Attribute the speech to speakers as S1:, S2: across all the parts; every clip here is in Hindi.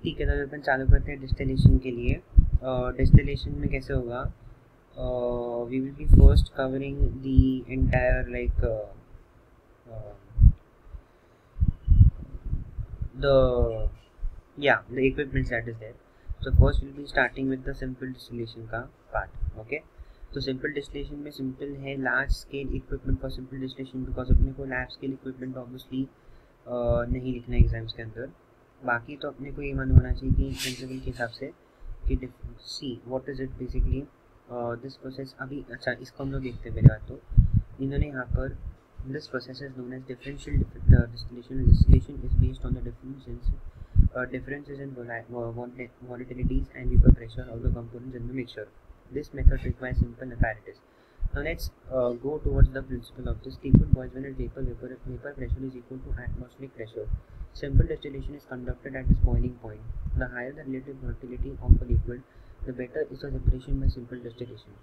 S1: ठीक है, तो अपन चालू करते हैं डिस्टिलेशन के लिए। डिस्टिलेशन में कैसे होगा, we will be first covering the entire like the equipment that is there. So first we'll be starting with the simple distillation का part. Okay, तो simple distillation में simple है large scale equipment for simple distillation, because अपने को large scale equipment obviously नहीं लिखना है एग्जाम्स के अंदर। बाकी तो अपने को ये मालूम होना चाहिए कि प्रिंसिपल के हिसाब से कि see what is it basically this process. अभी अच्छा इसको हम लोग देखते हैं पहले बात। तो इन्होंने यहाँ पर this process is known as differential distillation. Distillation is based on the differences in volatilities and vapor pressure of the components in the mixture. This method requires simple apparatus. Now let's go towards the principle of this. Liquid boils when its vapor pressure is equal to atmospheric pressure. Simple distillation is conducted at its boiling point. The higher the relative volatility of a liquid, the better is the separation by simple distillation.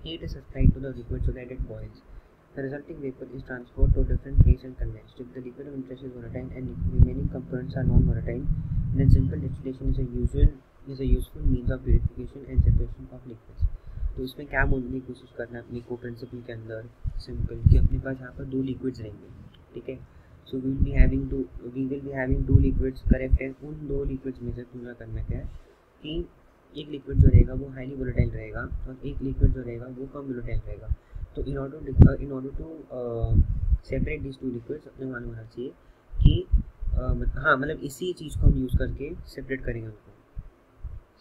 S1: Heat is supplied to the liquid so that it boils. The resulting vapor is transferred to a different place and condensed. If the liquid of interest is volatile and remaining components are non-volatile, then simple distillation is a useful means of purification and separation of liquids. तो इसमें क्या बोलने की कोशिश करना है अपने को प्रिंसिपल के अंदर सिंपल कि अपने पास यहाँ पर दो लिक्विड्स रहेंगे, ठीक है। So we will be having two liquids, correct है। उन दो लिक्विड्स में से पूरा करना क्या है कि एक लिक्विड जो रहेगा वो हाईली वोलेटाइल रहेगा और एक लिक्विड जो रहेगा वो कम वोलेटाइल रहेगा। तो in order to separate this two liquids अपने मालूम होना चाहिए कि हाँ मतलब इसी चीज़ को हम यूज़ करके सेपरेट करेंगे उनको।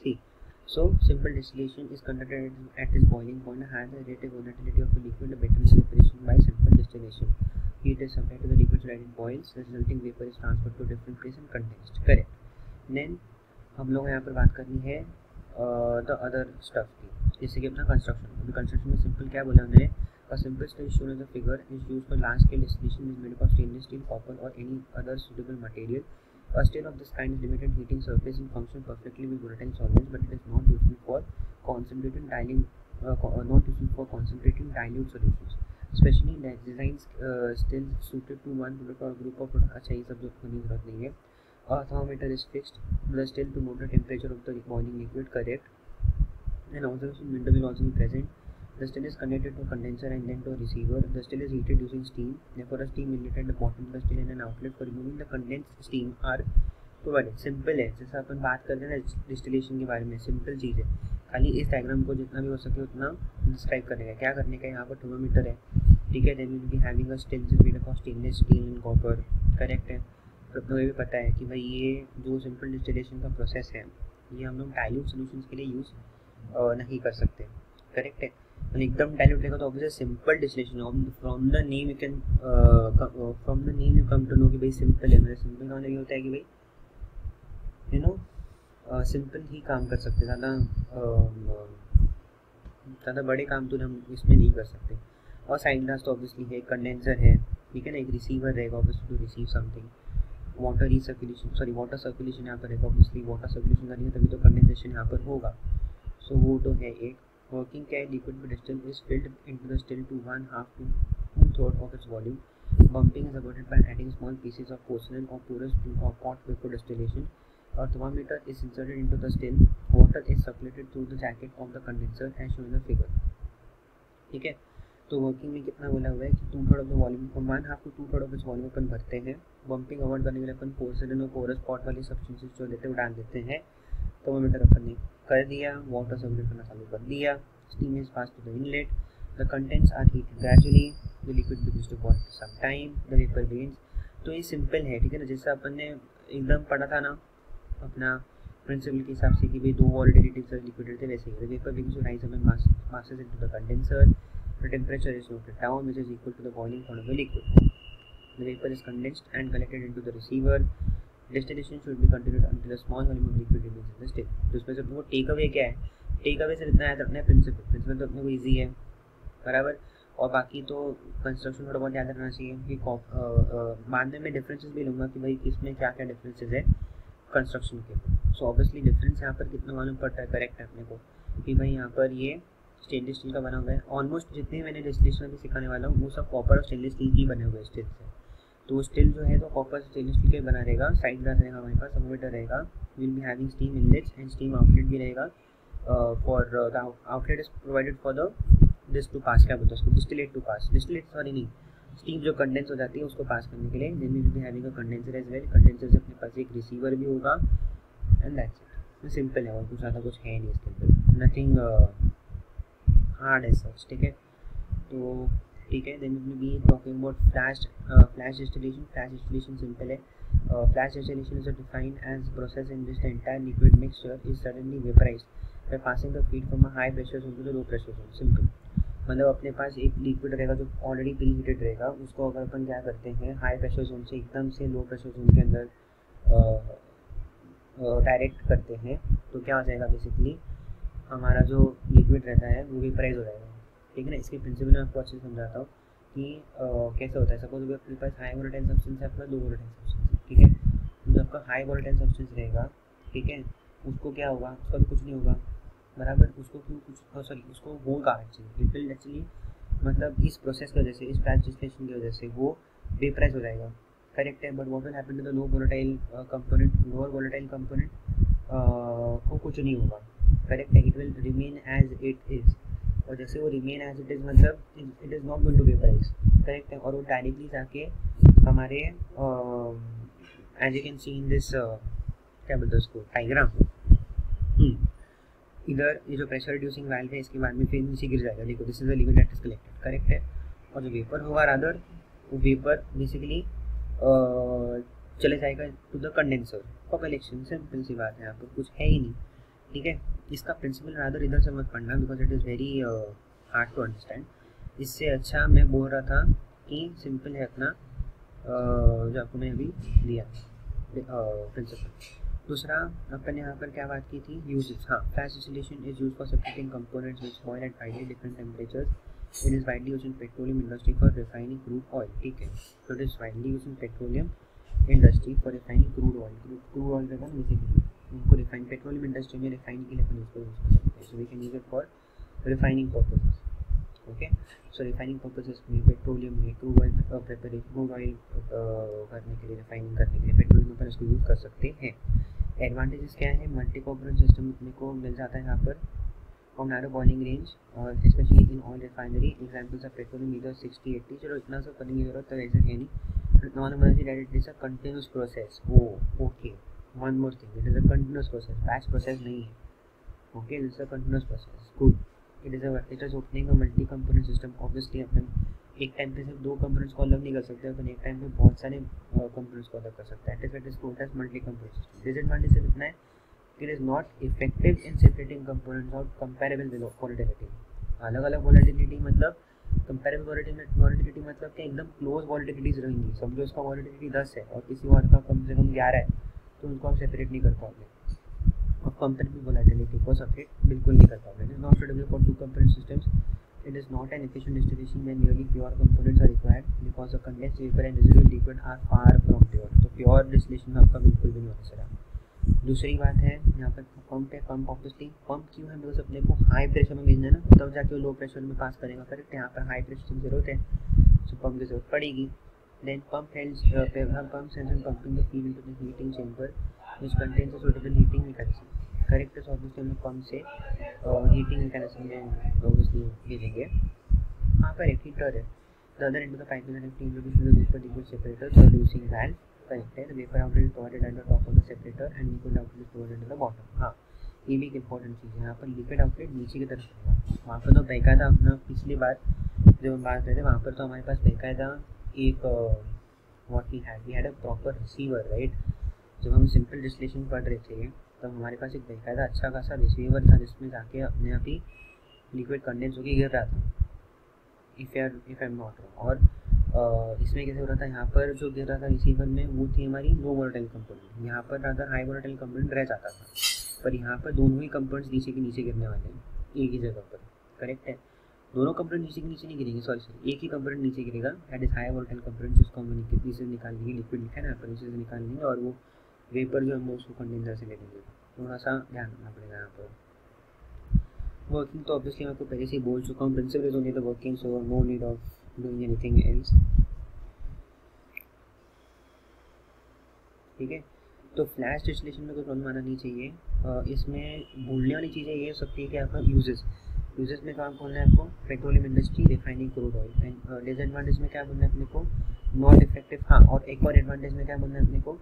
S1: ठीक, so simple distillation is conducted at its boiling point. The higher the relative volatility of the liquid, the better separation by simple distillation. Heat is supplied to the liquid so that it boils. The resulting vapor is transferred to different place and condensed. Correct. Then हम लोग यहाँ पर बात करनी है the other stuff की, जैसे कि अपना कंस्ट्रक्शन। कंस्ट्रक्शन में सिंपल क्या बोला हमने, a simple still shown as a figure is used for large scale distillation is made up of stainless steel, copper or any other suitable material. A still of this kind is limited heating surface and function perfectly with volatile solvents, but it is not useful for concentrating dilute solutions, especially designs still suited to one product or group of products। अच्छा ये सब जो करने की जरूरत नहीं है। A thermometer is fixed the still to note the temperature of the boiling liquid, correct। An observation window will also be present. The still is connected to a condenser and then to a receiver. The still is heated using steam. Therefore, a steam inlet at the bottom of the still and an outlet for removing the condensed steam are provided. Simple है, जैसा अपन बात करते हैं ना डिस्टिलेशन के बारे में, सिंपल चीज़ है। खाली इस डायग्राम को जितना भी हो सके उतना डिस्क्राइब करने का। क्या करने का, यहाँ पर थर्मोमीटर है, ठीक है। Then will be having a still जिस made of stainless steel and copper, correct है। तो अपने को भी पता है कि भाई ये जो सिंपल डिस्टिलेशन का प्रोसेस है ये हम लोग डाइल्यूट सोल्यूशंस के लिए यूज़ नहीं कर सकते, करेक्ट है। एकदम डाइल्यूट रहेगा तो obviously simple distillation. From the name you come to know कि भाई सिंपल है। मतलब सिंपल का मतलब ये होता है कि भाई यू नो सिंपल ही काम कर सकते, ज़्यादा बड़े काम तो हम इसमें नहीं कर सकते। और साइड ग्लास तो ऑब्वियसली है, कंडेंसर है, ठीक है ना, एक रिसीवर रहेगा obviously to receive something. Water circulation यहाँ पर रहेगा, ऑब्वियसली वाटर सर्कुलेशन करेंगे तभी तो कंडेंसेशन यहाँ पर होगा। सो वो तो है एक। Working can liquid distill is filled into the still to 1/2 to 2/3 of its volume. Bumping is avoided by adding small pieces of porcelain or porous or pot vapor distillation. A thermometer is inserted into the still. Water is circulated through the jacket of the condenser as shown in the figure. ठीक है, तो वर्किंग में कितना बोला हुआ है कि 2/3 of the volume, 1/2 to 2/3 of इस वॉल्यूम अपन भरते हैं। बम्पिंग अवॉइड करने के लिए अपन पोर्सलेन और पोरस पॉट वाली सब्सटेंसेस जो देते हैं वो डाल देते हैं। थर्मोमीटर अपन ने कर दिया, वाटर सर्कुलेट करना चालू कर दिया, steam is passed to the inlet, the contents are heated gradually, the liquid begins to boil for some time, the vapor begins। तो ये सिंपल है, ठीक है ना, जैसे अपन ने एकदम पढ़ा था ना अपना प्रिंसिपल के हिसाब से कि भाई दो वोलेटिलिटीज लिक्विड रहते वैसे ही। the vapor begins to rise up and passes into the condenser, the temperature is noted down which is equal to the boiling point of the liquid, the vapor is condensed and collected into the receiver। Distillation should be continued until a small volume of liquid remains in the still। तो इसमें से वो टेक अवे क्या है, टेक अवे से इतना याद रखना है प्रिंसिपल तो अपने को ईजी है, बराबर। और बाकी तो कंस्ट्रक्शन थोड़ा बहुत याद रखना चाहिए कि बाद में मैं डिफरेंसेस भी लूँगा कि भाई इसमें क्या क्या डिफरेंसेस है कंस्ट्रक्शन के। सो ऑब्वियसली डिफरेंस यहाँ पर कितना मालूम पड़ता है, करेक्ट है अपने को कि भाई यहाँ पर ये स्टेनलेस स्टील का बना हुआ है। ऑलमोस्ट जितने मैंने डिस्टिलेशन अभी सिखाने वाला हूँ वो सब कॉपर और स्टेनलेस स्टील की बने हुए हैं स्टील से। तो स्टिल जो है तो कॉपर स्टेनलेस स्टील का बना रहेगा, साइड ग्लास रहेगा हमारे पास, थर्मोमीटर रहेगा, will be having steam inlets and steam outlet भी रहेगा, for the outlet is provided for the this to pass, क्या बोलते हैं उसको, distillate to pass, distillate sorry नहीं, स्टीम जो कंडेंस हो जाती है उसको पास करने के लिए। Then we will be having a condenser as well, condenser से अपने पास एक रिसीवर भी होगा, एंड दैट्स इट। सिंपल है और कुछ ज़्यादा कुछ है नहीं इसके अंदर, नथिंग हार्ड एज सच, ठीक है। तो ठीक है, then will be talking about flash distillation. Flash distillation simple है, flash distillation is defined as process in which the entire liquid mixture is suddenly vaporised by passing the feed from a high pressure zone to the low pressure zone. Simple, मतलब अपने पास एक लिक्विड रहेगा जो ऑलरेडी प्री हीटेड रहेगा, उसको अगर अपन क्या करते हैं हाई प्रेशर जोन से एकदम से लो प्रेशर जोन के अंदर डायरेक्ट करते हैं, तो क्या हो जाएगा, बेसिकली हमारा जो लिक्विड रहता है वो वेपराइज हो जाएगा, ठीक है ना। इसके प्रिंसिपल मैं आपको अच्छे से समझाता हूँ कि कैसे होता है। सपोज अपने पास हाई वोलेटाइल सब्सटेंस है, अपना लो वोलेटाइल सब्सटेंस, ठीक है। जो आपका हाई वोलेटाइल सब्सटेंस रहेगा, ठीक है, उसको क्या होगा, उसका तो कुछ नहीं होगा बराबर, उसको क्यों कुछ सॉरी उसको होगा एक्चुअली, इट विल एक्चुअली मतलब इस प्रोसेस की वजह से, इस फ्लैश डिस्टिलेशन की वजह से वो वेपराइज हो जाएगा, करेक्ट है। But what will happen to the low volatile component, lower volatile component को कुछ नहीं होगा, करेक्ट है, it will remain as it is. और जैसे वो रिमेन एज इट इज़ मतलब it is not going to vaporise, correct है। और वो डायरेक्टली जाके हमारे as you can see in this क्या बोलते हैं उसको, डायग्राम, इधर ये जो प्रेशर रिड्यूसिंग वाल्व है इसके बाद में फिर नीचे गिर जाएगा, देखो this is the liquid that is collected, correct है। और जो वेपर होगा रादर, वो वेपर बेसिकली चले जाएगा to the condenser for collection. Simple सी बात है, यहाँ पर कुछ है ही नहीं, ठीक है। इसका प्रिंसिपल रादर इधर से मत पढ़ना because it is very hard to understand. इससे अच्छा मैं बोल रहा था कि सिंपल है अपना जो आपको मैं अभी दिया प्रिंसिपल। दूसरा अपन यहाँ पर क्या बात की थी, यूजेस। हाँ, flash distillation is use for separating components which boil at widely different temperatures. It is widely used in petroleum industry for refining crude oil, ठीक है। तो it is widely used in petroleum industry for refining crude oil. Crude oil का बेसिकली उनको रिफाइन, पेट्रोलियम इंडस्ट्री में रिफाइनिंग के लिए अपन उसको यूज़ कर सकते हैं। So we can use it for refining purposes, okay. So refining purposes में पेट्रोलियम में crude oil preparation, crude oil करने के लिए, रिफाइनिंग करने के लिए पेट्रोलियम में अपन इसको यूज़ कर सकते हैं। एडवांटेजेस क्या है, मल्टी कंपोनेंट सिस्टम अपने को मिल जाता है यहाँ पर, from narrow boiling range specially in oil refinery. Examples of petroleum ether 60-80, चलो इतना सब करने की जरूरत तो वैसे है नहीं। Non emergency that it is a continuous process. Okay, one more thing, it is a continuous process, batch process नहीं है, okay, it is a continuous process, good. It is opening a multi component system. Obviously अपन एक टाइम पे सिर्फ 2 कंपोनेंट्स को अलग नहीं कर सकते, अपन एक टाइम पे बहुत सारे कंपोनेंट्स को अलग कर सकते हैं। It is called as multi component system. Disadvantage सिर्फ इतना है, it is not effective in separating components और कंपेरेबल वोलेटिलिटी। अलग अलग वोलेटिलिटी मतलब कंपेरेबल वोलेटिलिटी मतलब कि एकदम क्लोज वोलेटिलिटीज रहेंगी। समझो इसका वोलेटिलिटी 10 है और किसी और का कम से कम 11 है, तो उनको आप सेपरेट नहीं कर पाओगे। और कंपेरेबल वोलेटिलिटी को सेपरेट बिल्कुल नहीं कर पाओगे। It is not suitable for 2 component systems. It is not an efficient distillation when merely pure components are required because the condensed vapor and residual liquid are far from pure. तो pure distillation आपका बिल्कुल भी नहीं होना सर। दूसरी बात है यहाँ पर पंप है। पंप ऑब्वियसली पंप क्यों है, बिकॉज अपने को हाई प्रेशर में भेजना है ना, तब जाके वो लो प्रेशर में पास करेगा, करेक्ट। यहाँ पर हाई प्रेशर की जरूरत है, तो पंप की जरूरत पड़ेगी। Then pump helps pumps helps in pumping the feed into the heating chamber which contains a suitable heating mechanism, correct. तो ऑब्वियसली हम लोग पंप से हीटिंग मैकेनिज्म में ऑब्वियसली भेजेंगे। यहाँ पर एक हीटर है, the other end of the pipe is an active introduce with vapour liquid separator for reducing valve, correct है। The vapour outlet is provided at the top of the separator and liquid outlet is provided at the bottom. हाँ, ये भी एक इंपॉर्टेंट चीज़ है। यहाँ पर लिक्विड आउटलेट नीचे की तरफ होगा। वहाँ पर तो बेकायदा अपना पिछली बार जब हम बात करते थे वहाँ पर तो हमारे पास बेकायदा एक what we had a proper receiver, right. जब हम सिंपल डिस्टिलेशन पढ़ रहे थे तब हमारे पास एक बेकायदा अच्छा खासा रिसीवर था जिसमें जाके अपने आप ही लिक्विड कंडेंस होकर गिर रहा था, if I am not wrong. और इसमें कैसे हो रहा था, यहाँ पर जो गिर रहा था रिसीवर में वो थी हमारी लो वोलेटाइल कंपोनेंट, यहाँ पर रादर हाई वोलेटाइल कंपोनेंट रह जाता था। पर यहाँ पर दोनों ही कंपोनेंट्स नीचे के नीचे गिरने वाले हैं एक ही जगह पर, करेक्ट है। दोनों कंपोनेंट नीचे के नीचे नहीं गिरेंगे, सॉरी एक ही कंपोनेंट नीचे गिरेगा, that is high volatile component, जिसको हम नीचे से निकाल देंगे, लिक्विड लिखा है ना यहाँ पर, नीचे से निकाल लेंगे और वो वेपर जो हम उसको कंडेंसर से ले लेंगे। थोड़ा सा ध्यान रखना पड़ेगा यहाँ पर। वर्किंग तो ऑब्वियसली मैं आपको पहले से ही बोल चुका हूँ, principle is only the working, so no need of doing anything else. ठीक है। तो फ्लैश डिस्टिलेशन में कोई प्रॉब्लम आना नहीं चाहिए। इसमें भूलने वाली चीज़ें ये हो सकती है कि आपका यूजेस में काम बोलना है आपको, petroleum industry, refining crude oil. And disadvantage में क्या बोलना है अपने को, नॉट इफेक्टिव। हाँ, और एक और एडवांटेज में क्या बोलना है अपने को,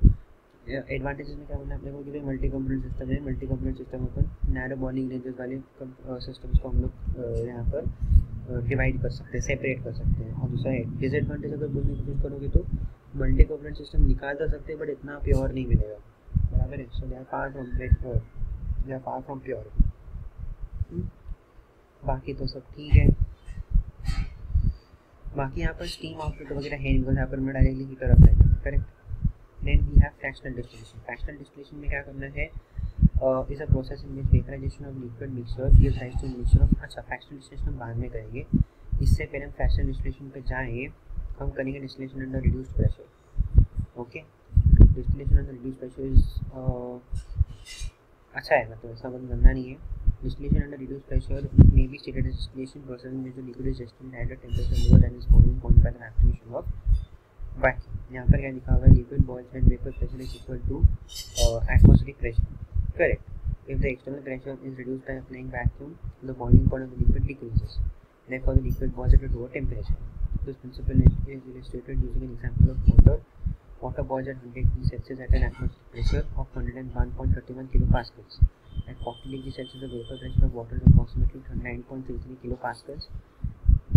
S1: एडवांटेजेस में क्या बोलना है अपने को कि भाई मल्टी कंपोनेंट सिस्टम है। मल्टी कंपोनेंट सिस्टम अपन नैरो बॉर्निंग रेंजेस वाले सिस्टम्स को हम लोग यहाँ पर डिवाइड कर सकते हैं, सेपरेट कर सकते हैं। और दूसरा डिसएडवांटेज अगर बोलने की कोशिश करोगे तो मल्टी कंपोनेंट सिस्टम निकाल जा सकते हैं बट इतना प्योर नहीं मिलेगा, बराबर है। So they are far from pure. बाकी तो सब ठीक है। बाकी यहाँ पर स्टीम आउटपुट वगैरह है नहीं, बिकॉज यहाँ पर मैं डायरेक्टली हीटर अप्लाई करूँ, correct. Then we have fractional distillation. Fractional distillation में क्या करना है, is a process in which vaporisation of liquid mixture gives rise to mixture of. अच्छा, फ्रैक्शनल डिस्टिलेशन हम बाद में करेंगे, इससे पहले हम फ्रैक्शनल डिस्टिलेशन पे जाएँ। हम करेंगे distillation under reduced pressure. Okay, distillation under reduced pressure is अच्छा है, मतलब ऐसा मतलब गंदा नहीं है। Distillation under reduced pressure may be stated as distillation process in which the liquid is distilled at a temperature lower than its boiling point by the application of vacuum। यहाँ पर क्या लिखा हुआ है, liquid boils when vapor pressure is equal to atmospheric pressure, correct। If the external pressure is reduced by applying vacuum, the boiling point of the liquid decreases, therefore the liquid boils at a lower temperature। This principle is illustrated using an example of water. Water boils at 100 degrees Celsius at an atmospheric pressure of 101.31 kilopascals. At 40 degrees Celsius, the vapor pressure of water is approximately 9.33 kilopascals,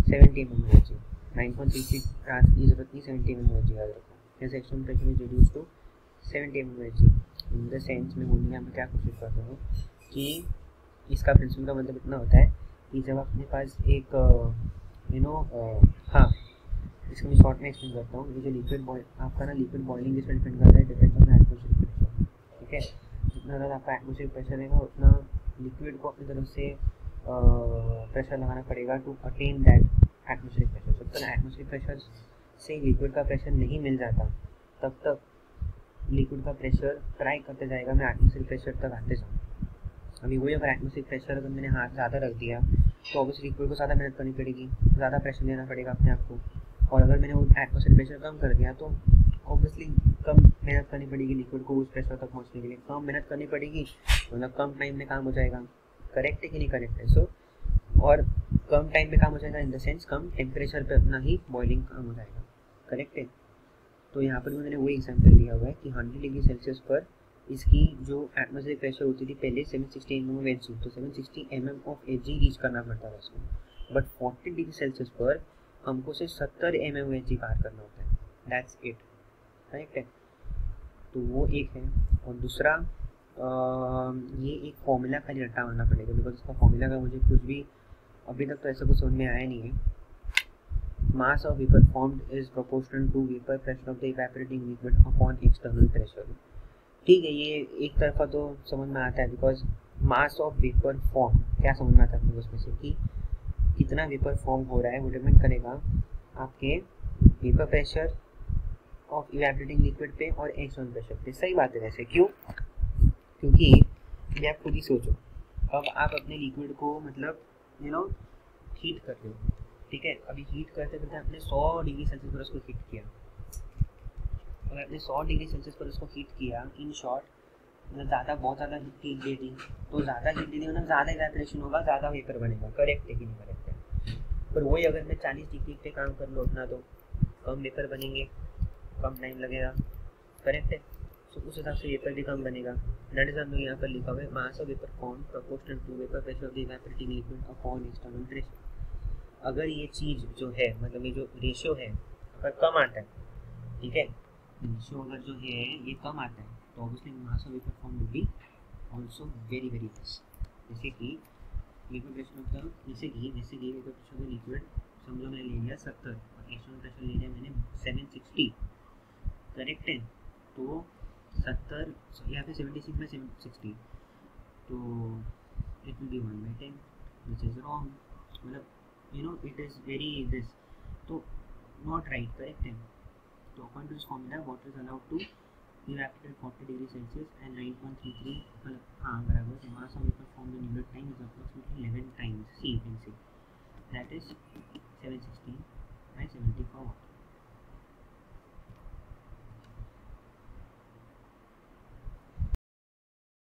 S1: 70 mmHg। 9.33 की जरूरत नहीं, 70 mmHg याद रखो। Hence external pressure is reduced to 70 mmHg। In the sense में बोलने में क्या कोशिश कर रहे हो कि इसका प्रिंसिपल का मतलब इतना होता है कि जब अपने पास एक हाँ, इसको मैं शॉर्ट में एक्सप्लेन करता हूँ। ये जो लिक्विड बॉयल आपका ना, लिक्विड बॉइलिंग जिस पर डिपेंड करता है, डिपेंड्स ऑन एटमॉस्फेरिक प्रेशर, ठीक है। जितना ज़्यादा आपका एटमॉस्फेरिक प्रेशर रहेगा उतना लिक्विड को अपनी तरफ से प्रेशर लगाना पड़ेगा to attain that atmospheric pressure. जब तक एटमॉस्फेरिक प्रेशर से लिक्विड का प्रेशर नहीं मिल जाता तब तक लिक्विड का प्रेशर ट्राई करते जाएगा मैं एटमॉस्फेरिक प्रेशर तक आते जाऊँ। अभी वही अगर एटमॉस्फेरिक प्रेशर अगर मैंने हाथ ज़्यादा रख दिया तो ऑब्वियसली लिक्विड को ज़्यादा मेहनत करनी पड़ेगी, ज़्यादा प्रेशर देना पड़ेगा अपने आप को। और अगर मैंने वो एटमॉस्फेरिक प्रेशर कम कर दिया तो ऑब्वियसली कम मेहनत करनी पड़ेगी लिक्विड को उस प्रेशर तक पहुंचने के लिए। कम मेहनत करनी पड़ेगी मतलब कम टाइम में काम हो जाएगा, करेक्ट है कि नहीं करेक्ट है। सो और कम टाइम में काम हो जाएगा in the sense come temperature पे अपना ही बॉइलिंग काम हो जाएगा, करेक्ट है। तो यहाँ पर भी मैंने वही एग्जाम्पल लिया हुआ है कि 100 डिग्री सेल्सियस पर इसकी जो एटमॉस्फेरिक प्रेशर होती थी पहले 760 mm of Hg, तो 760 mm of Hg रीच करना पड़ता था उसको। बट 40 डिग्री सेल्सियस पर हमको सिर्फ 70 mm of Hg पार करना होता है, दैट्स इट, करेक्ट है। तो वो एक है। और दूसरा ये एक फॉर्मूला का रट्टा मारना पड़ेगा, बिकॉज इसका फॉर्मूला का मुझे कुछ भी अभी तक तो ऐसा कुछ समझ में आया नहीं है। Mass of vapour formed is proportional to vapour pressure of the evaporating liquid upon external pressure. ठीक है, ये एक तरफा तो समझ में आता है, because mass of vapour form क्या समझ में आता है आपको उसमें से कि कितना वेपर फॉर्म हो रहा है वो डिपेंड करेगा आपके vapour pressure of evaporating liquid पे और एक्सटर्नल प्रेशर पे। सही बात है वैसे, क्यों? क्योंकि ये आप खुद ही सोचो, अब आप अपने लिक्विड को मतलब हीट कर रहे हो, ठीक है। अभी हीट करते करते आपने 100 डिग्री सेल्सियस पर उसको हीट किया, और आपने 100 डिग्री सेल्सियस पर उसको हीट किया, इन शॉर्ट मतलब ज़्यादा बहुत ज़्यादा हीट दे दी, तो ज़्यादा हीट दे दी मतलब ज़्यादा इवेपोरेशन होगा, ज़्यादा वेपर बनेगा, करेक्ट है कि नहीं करेक्ट है। पर वही अगर मैं 40 डिग्री पे काम कर लो अपना, तो कम वेपर बनेंगे, कम टाइम लगेगा, करेक्ट है। तो उस हिसाब से वेपर भी कम बनेगा। दैट इज हमने यहाँ पर लिखा हुआ है mass of vapour form proportional to vapour pressure of the evaporating liquid upon external pressure. अगर ये चीज़ जो है मतलब ये जो रेशियो है अगर कम आता है, ठीक है, रेशियो अगर जो है ये कम आता है तो obviously mass of vapour form will be also very very less. जैसे कि लिक्विड प्रेशर ऑफ द जैसे कि vapour pressure of the liquid समझो मैंने ले लिया 70 और एक्सटर्नल प्रेशर ले लिया मैंने 760, करेक्ट है। तो 70 यहाँ पे 76 में 760, तो it will be 1/10 which is wrong, मतलब इट इज़ वेरी दिस, तो नॉट राइट, करेक्ट है। तो according to this formula water is allowed to evaporate 40 degree Celsius and 9.33 मतलब हाँ बराबर। तो mass of vapour form the unit time is approximately 11 times, see you can see that is 760 by 74 watt.